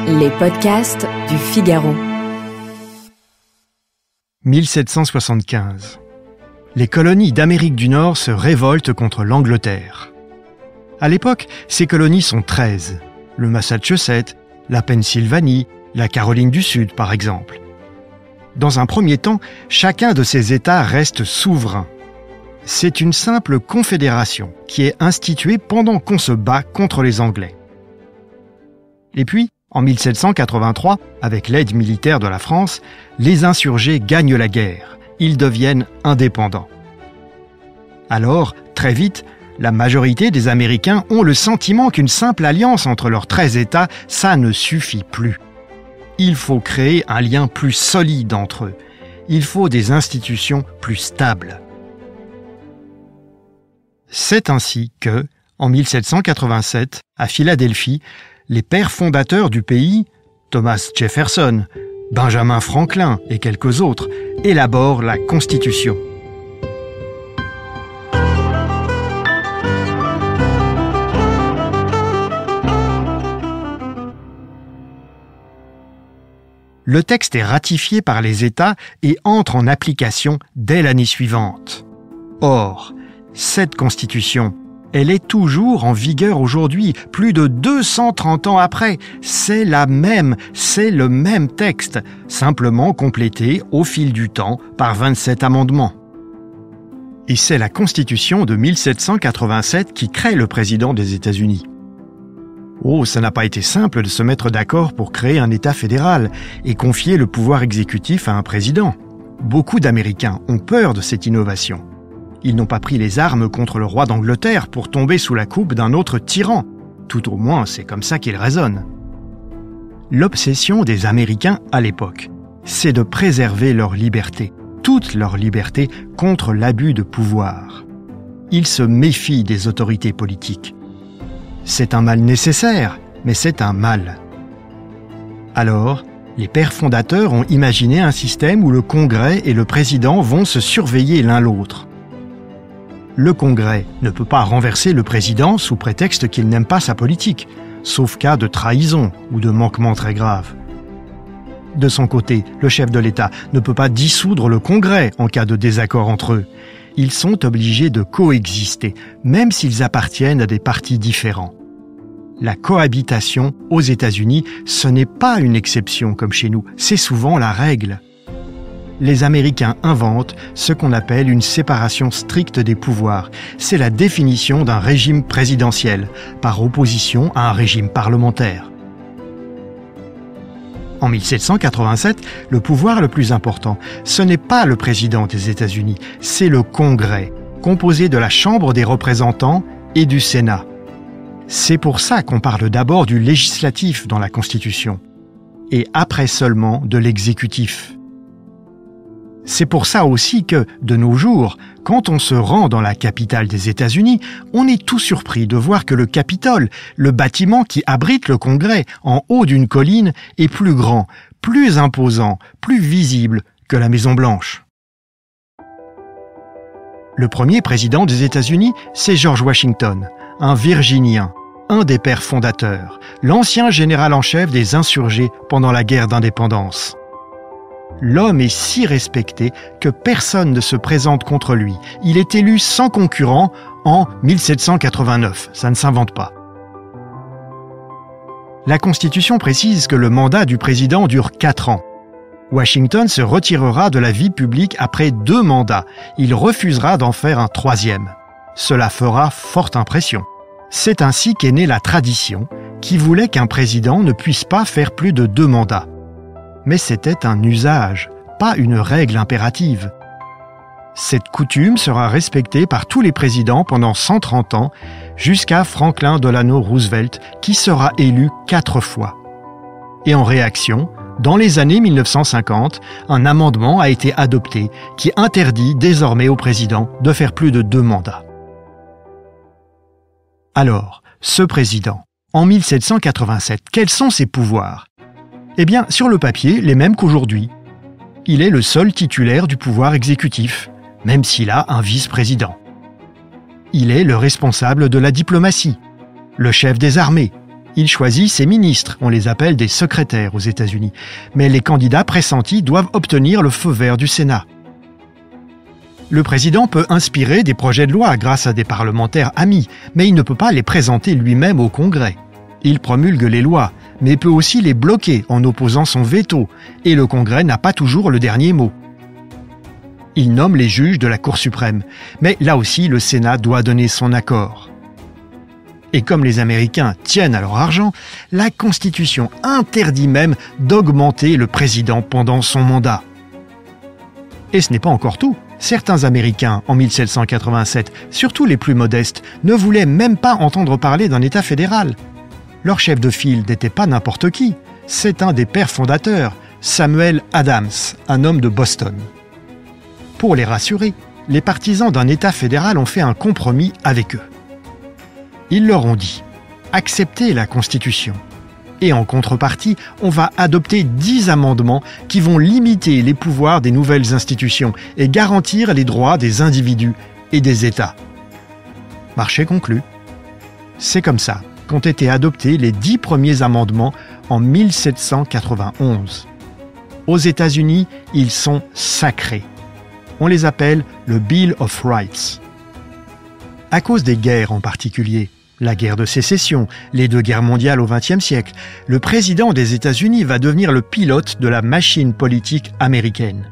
Les podcasts du Figaro. 1775. Les colonies d'Amérique du Nord se révoltent contre l'Angleterre. À l'époque, ces colonies sont 13. Le Massachusetts, la Pennsylvanie, la Caroline du Sud par exemple. Dans un premier temps, chacun de ces États reste souverain. C'est une simple confédération qui est instituée pendant qu'on se bat contre les Anglais. Et puis, en 1783, avec l'aide militaire de la France, les insurgés gagnent la guerre. Ils deviennent indépendants. Alors, très vite, la majorité des Américains ont le sentiment qu'une simple alliance entre leurs 13 États, ça ne suffit plus. Il faut créer un lien plus solide entre eux. Il faut des institutions plus stables. C'est ainsi que, en 1787, à Philadelphie, les pères fondateurs du pays, Thomas Jefferson, Benjamin Franklin et quelques autres, élaborent la Constitution. Le texte est ratifié par les États et entre en application dès l'année suivante. Or, cette Constitution, elle est toujours en vigueur aujourd'hui, plus de 230 ans après. C'est le même texte, simplement complété au fil du temps par 27 amendements. Et c'est la Constitution de 1787 qui crée le président des États-Unis. Oh, ça n'a pas été simple de se mettre d'accord pour créer un État fédéral et confier le pouvoir exécutif à un président. Beaucoup d'Américains ont peur de cette innovation. Ils n'ont pas pris les armes contre le roi d'Angleterre pour tomber sous la coupe d'un autre tyran. Tout au moins, c'est comme ça qu'ils raisonnent. L'obsession des Américains à l'époque, c'est de préserver leur liberté, toute leur liberté, contre l'abus de pouvoir. Ils se méfient des autorités politiques. C'est un mal nécessaire, mais c'est un mal. Alors, les pères fondateurs ont imaginé un système où le Congrès et le président vont se surveiller l'un l'autre. Le Congrès ne peut pas renverser le président sous prétexte qu'il n'aime pas sa politique, sauf cas de trahison ou de manquement très grave. De son côté, le chef de l'État ne peut pas dissoudre le Congrès en cas de désaccord entre eux. Ils sont obligés de coexister, même s'ils appartiennent à des partis différents. La cohabitation aux États-Unis, ce n'est pas une exception comme chez nous, c'est souvent la règle. Les Américains inventent ce qu'on appelle une séparation stricte des pouvoirs. C'est la définition d'un régime présidentiel, par opposition à un régime parlementaire. En 1787, le pouvoir le plus important, ce n'est pas le président des États-Unis, c'est le Congrès, composé de la Chambre des représentants et du Sénat. C'est pour ça qu'on parle d'abord du législatif dans la Constitution, et après seulement de l'exécutif. C'est pour ça aussi que, de nos jours, quand on se rend dans la capitale des États-Unis, on est tout surpris de voir que le Capitole, le bâtiment qui abrite le Congrès en haut d'une colline, est plus grand, plus imposant, plus visible que la Maison-Blanche. Le premier président des États-Unis, c'est George Washington, un Virginien, un des pères fondateurs, l'ancien général en chef des insurgés pendant la guerre d'indépendance. L'homme est si respecté que personne ne se présente contre lui. Il est élu sans concurrent en 1789. Ça ne s'invente pas. La Constitution précise que le mandat du président dure 4 ans. Washington se retirera de la vie publique après 2 mandats. Il refusera d'en faire un 3e. Cela fera forte impression. C'est ainsi qu'est née la tradition qui voulait qu'un président ne puisse pas faire plus de 2 mandats. Mais c'était un usage, pas une règle impérative. Cette coutume sera respectée par tous les présidents pendant 130 ans, jusqu'à Franklin Delano Roosevelt, qui sera élu 4 fois. Et en réaction, dans les années 1950, un amendement a été adopté qui interdit désormais au président de faire plus de 2 mandats. Alors, ce président, en 1787, quels sont ses pouvoirs ? Eh bien, sur le papier, les mêmes qu'aujourd'hui. Il est le seul titulaire du pouvoir exécutif, même s'il a un vice-président. Il est le responsable de la diplomatie, le chef des armées, Il choisit ses ministres, on les appelle des secrétaires aux États-Unis. Mais les candidats pressentis doivent obtenir le feu vert du Sénat. Le président peut inspirer des projets de loi grâce à des parlementaires amis, mais il ne peut pas les présenter lui-même au Congrès. Il promulgue les lois, mais peut aussi les bloquer en opposant son veto, et le Congrès n'a pas toujours le dernier mot. Il nomme les juges de la Cour suprême, mais là aussi le Sénat doit donner son accord. Et comme les Américains tiennent à leur argent, la Constitution interdit même d'augmenter le président pendant son mandat. Et ce n'est pas encore tout. Certains Américains, en 1787, surtout les plus modestes, ne voulaient même pas entendre parler d'un État fédéral. Leur chef de file n'était pas n'importe qui. C'est un des pères fondateurs, Samuel Adams, un homme de Boston. Pour les rassurer, les partisans d'un État fédéral ont fait un compromis avec eux. Ils leur ont dit « Acceptez la Constitution. Et en contrepartie, on va adopter 10 amendements qui vont limiter les pouvoirs des nouvelles institutions et garantir les droits des individus et des États. » Marché conclu. C'est comme ça qu'ont été adoptés les 10 premiers amendements en 1791. Aux États-Unis, ils sont sacrés. On les appelle le Bill of Rights. À cause des guerres en particulier, la guerre de sécession, les 2 guerres mondiales au XXe siècle, le président des États-Unis va devenir le pilote de la machine politique américaine.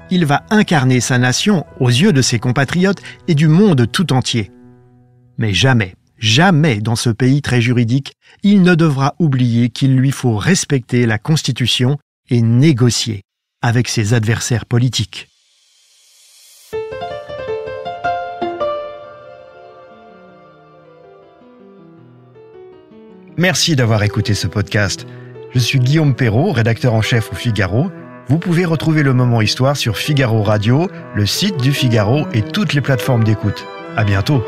Il va incarner sa nation aux yeux de ses compatriotes et du monde tout entier. Mais jamais, jamais dans ce pays très juridique, il ne devra oublier qu'il lui faut respecter la Constitution et négocier avec ses adversaires politiques. Merci d'avoir écouté ce podcast. Je suis Guillaume Perrault, rédacteur en chef au Figaro. Vous pouvez retrouver le Moment Histoire sur Figaro Radio, le site du Figaro et toutes les plateformes d'écoute. À bientôt.